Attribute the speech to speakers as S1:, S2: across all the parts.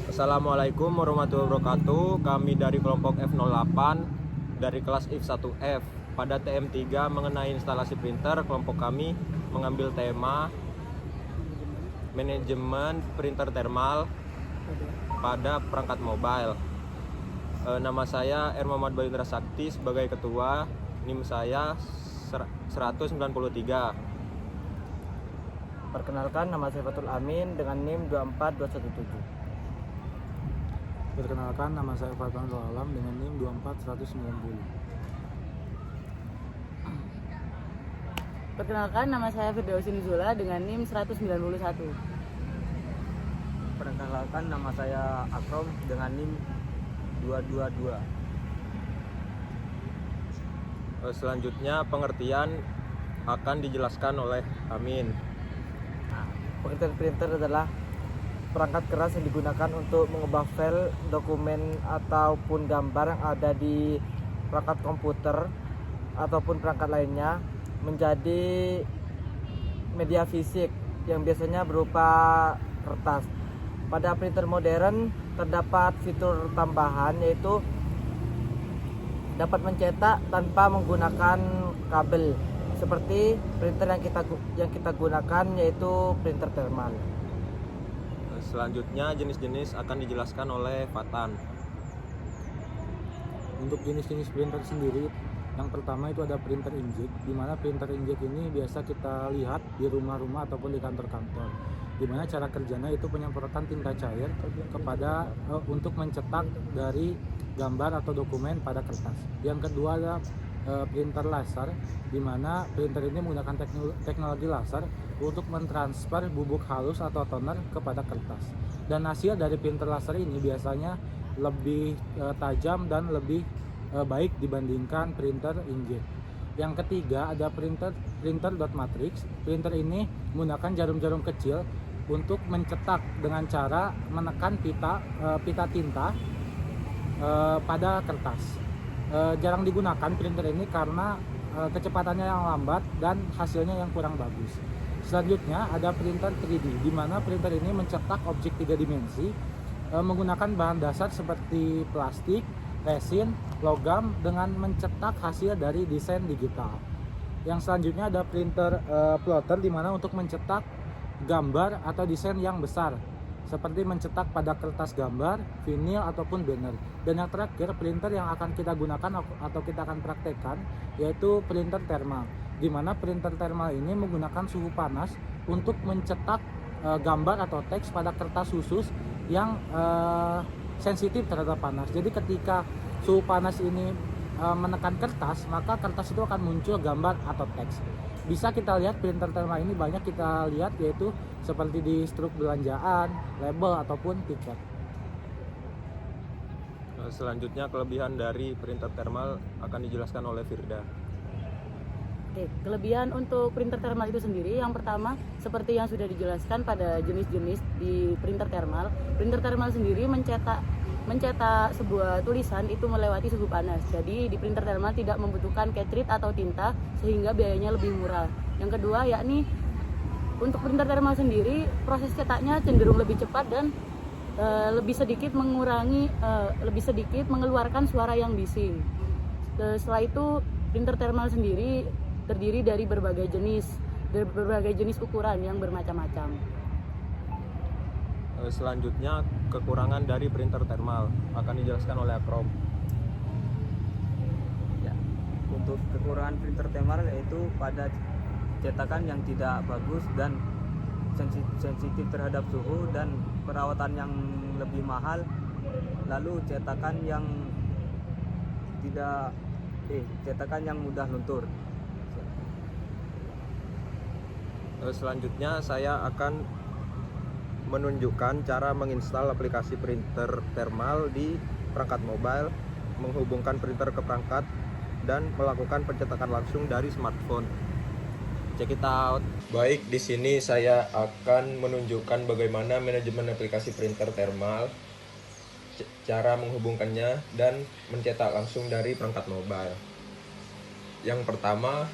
S1: Assalamualaikum warahmatullahi wabarakatuh. Kami dari kelompok F08 dari kelas IF 1F. Pada TM3 mengenai instalasi printer, kelompok kami mengambil tema manajemen printer thermal pada perangkat mobile. Nama saya R. Muhammad Bayu Indra Sakti sebagai ketua, NIM saya 193.
S2: Perkenalkan, nama saya Fatul Amin dengan NIM 24217.
S3: Perkenalkan, nama saya Fatul Alam dengan NIM 24190.
S4: Perkenalkan, nama saya Firdausi Nuzula dengan NIM 191.
S2: Perkenalkan, nama saya Akrom dengan NIM 222.
S1: Selanjutnya pengertian akan dijelaskan oleh Amin.
S2: Pengertian printer adalah perangkat keras yang digunakan untuk mengubah file, dokumen, ataupun gambar yang ada di perangkat komputer ataupun perangkat lainnya menjadi media fisik yang biasanya berupa kertas. Pada printer modern terdapat fitur tambahan, yaitu dapat mencetak tanpa menggunakan kabel, seperti printer yang kita gunakan, yaitu printer thermal.
S1: Selanjutnya jenis-jenis akan dijelaskan oleh Fatan.
S3: Untuk jenis-jenis printer sendiri, yang pertama itu ada printer inkjet, di mana printer inkjet ini biasa kita lihat di rumah-rumah ataupun di kantor-kantor, di mana cara kerjanya itu penyemprotan tinta cair kepada untuk mencetak dari gambar atau dokumen pada kertas. Yang kedua ada printer laser, di mana printer ini menggunakan teknologi laser untuk mentransfer bubuk halus atau toner kepada kertas. Dan hasil dari printer laser ini biasanya lebih tajam dan lebih baik dibandingkan printer inkjet. Yang ketiga ada printer dot matrix. Printer ini menggunakan jarum-jarum kecil untuk mencetak dengan cara menekan pita tinta pada kertas. Jarang digunakan printer ini karena kecepatannya yang lambat dan hasilnya yang kurang bagus. Selanjutnya ada printer 3D, di mana printer ini mencetak objek 3 dimensi menggunakan bahan dasar seperti plastik, resin, logam dengan mencetak hasil dari desain digital. Yang selanjutnya ada printer plotter, di mana untuk mencetak gambar atau desain yang besar seperti mencetak pada kertas gambar, vinil ataupun banner. Dan yang terakhir printer yang akan kita gunakan atau kita akan praktekkan yaitu printer thermal, di mana printer thermal ini menggunakan suhu panas untuk mencetak gambar atau teks pada kertas khusus yang sensitif terhadap panas. Jadi ketika suhu panas ini menekan kertas, maka kertas itu akan muncul gambar atau teks. Bisa kita lihat printer thermal ini banyak kita lihat, yaitu seperti di struk belanjaan, label ataupun tiket.
S1: Selanjutnya kelebihan dari printer thermal akan dijelaskan oleh Firda.
S4: Oke, kelebihan untuk printer thermal itu sendiri, yang pertama seperti yang sudah dijelaskan pada jenis-jenis di printer thermal. Printer thermal sendiri mencetak sebuah tulisan itu melewati suhu panas. Jadi di printer thermal tidak membutuhkan cartridge atau tinta, sehingga biayanya lebih murah. Yang kedua yakni untuk printer thermal sendiri proses cetaknya cenderung lebih cepat dan lebih sedikit mengeluarkan suara yang bising. Setelah itu printer thermal sendiri terdiri dari berbagai jenis ukuran yang bermacam-macam.
S1: Selanjutnya kekurangan dari printer thermal akan dijelaskan oleh Akrom.
S2: Ya, untuk kekurangan printer thermal yaitu pada cetakan yang tidak bagus dan sensitif terhadap suhu dan perawatan yang lebih mahal, lalu cetakan yang mudah luntur.
S1: Selanjutnya saya akan menunjukkan cara menginstal aplikasi printer thermal di perangkat mobile, menghubungkan printer ke perangkat, dan melakukan pencetakan langsung dari smartphone. Check it out. Baik, di sini saya akan menunjukkan bagaimana manajemen aplikasi printer thermal, cara menghubungkannya dan mencetak langsung dari perangkat mobile. Yang pertama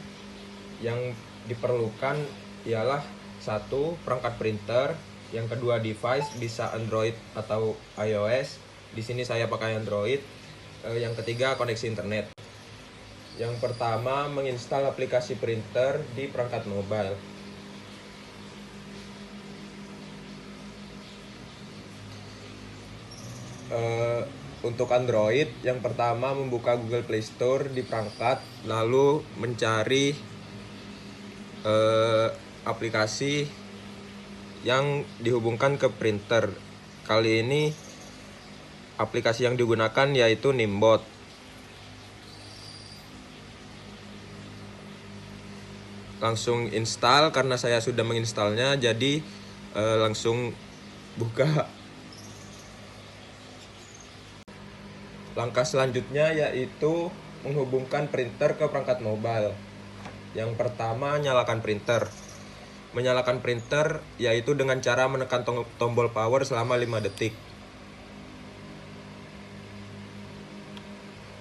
S1: yang diperlukan ialah satu perangkat printer Yang kedua device bisa Android atau iOS. Di sini saya pakai Android. Yang ketiga koneksi internet. Yang pertama menginstal aplikasi printer di perangkat mobile. Untuk Android, yang pertama membuka Google Play Store di perangkat, lalu mencari aplikasi yang dihubungkan ke printer. Kali ini aplikasi yang digunakan yaitu Nimbot. Langsung install karena saya sudah menginstalnya, jadi langsung buka. Langkah selanjutnya yaitu menghubungkan printer ke perangkat mobile. Yang pertama, nyalakan printer. Menyalakan printer yaitu dengan cara menekan tombol power selama 5 detik.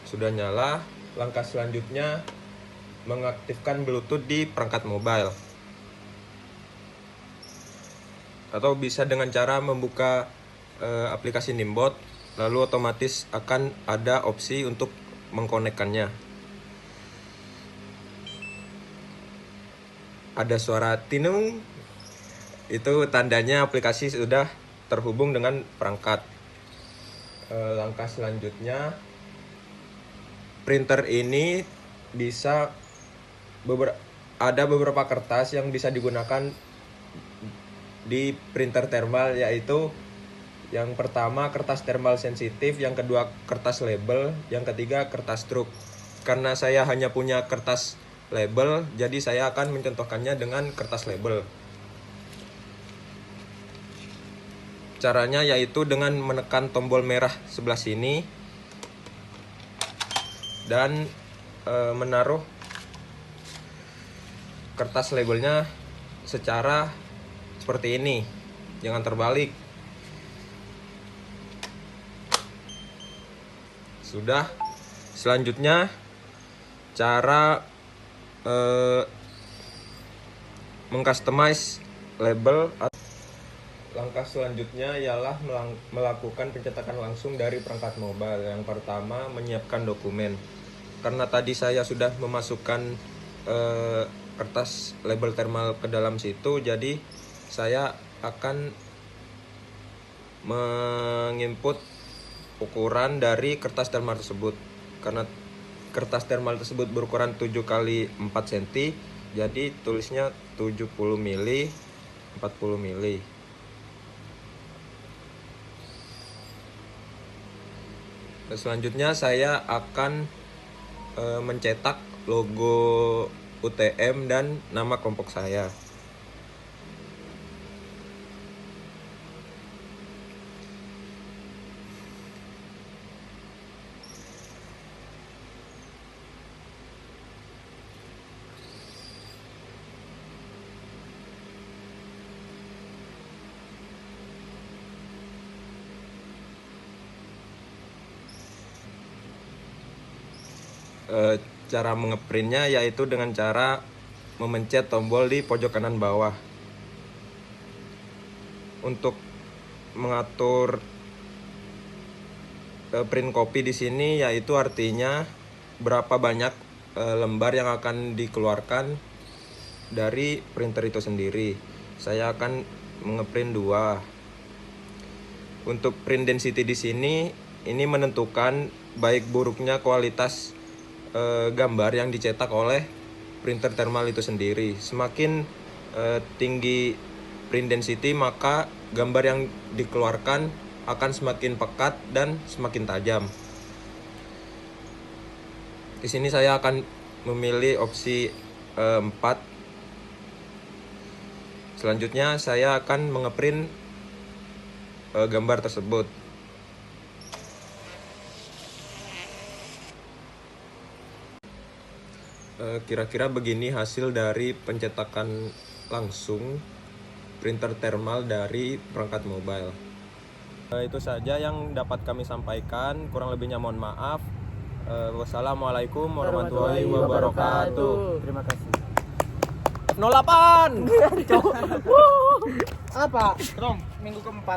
S1: Sudah nyala, langkah selanjutnya mengaktifkan Bluetooth di perangkat mobile. Atau bisa dengan cara membuka aplikasi Nimbot, lalu otomatis akan ada opsi untuk mengkonekkannya. Ada suara tinung, itu tandanya aplikasi sudah terhubung dengan perangkat. Langkah selanjutnya, printer ini bisa ada beberapa kertas yang bisa digunakan di printer thermal, yaitu yang pertama kertas thermal sensitif, yang kedua kertas label, yang ketiga kertas truk. Karena saya hanya punya kertas label, jadi saya akan mencontohkannya dengan kertas label. Caranya yaitu dengan menekan tombol merah sebelah sini dan menaruh kertas labelnya secara seperti ini, jangan terbalik. Sudah. Selanjutnya cara mengcustomize label. Langkah selanjutnya ialah melakukan pencetakan langsung dari perangkat mobile. Yang pertama, menyiapkan dokumen. Karena tadi saya sudah memasukkan kertas label thermal ke dalam situ, jadi saya akan menginput ukuran dari kertas thermal tersebut. Karena kertas thermal tersebut berukuran 7 x 4 cm, jadi tulisnya 70 mili 40 mili. Selanjutnya saya akan mencetak logo UTM dan nama kelompok saya. Cara mengeprintnya yaitu dengan cara memencet tombol di pojok kanan bawah. Untuk mengatur print copy di sini yaitu artinya berapa banyak lembar yang akan dikeluarkan dari printer itu sendiri. Saya akan mengeprint 2. Untuk print density di sini ini menentukan baik buruknya kualitas gambar yang dicetak oleh printer thermal itu sendiri. Semakin tinggi print density, maka gambar yang dikeluarkan akan semakin pekat dan semakin tajam. Di sini saya akan memilih opsi 4. Selanjutnya saya akan mengeprint gambar tersebut. Kira-kira begini hasil dari pencetakan langsung printer thermal dari perangkat mobile. Itu saja yang dapat kami sampaikan, kurang lebihnya mohon maaf. Wassalamualaikum warahmatullahi wabarakatuh.
S2: Terima kasih.
S1: F08.
S2: Apa? Minggu keempat.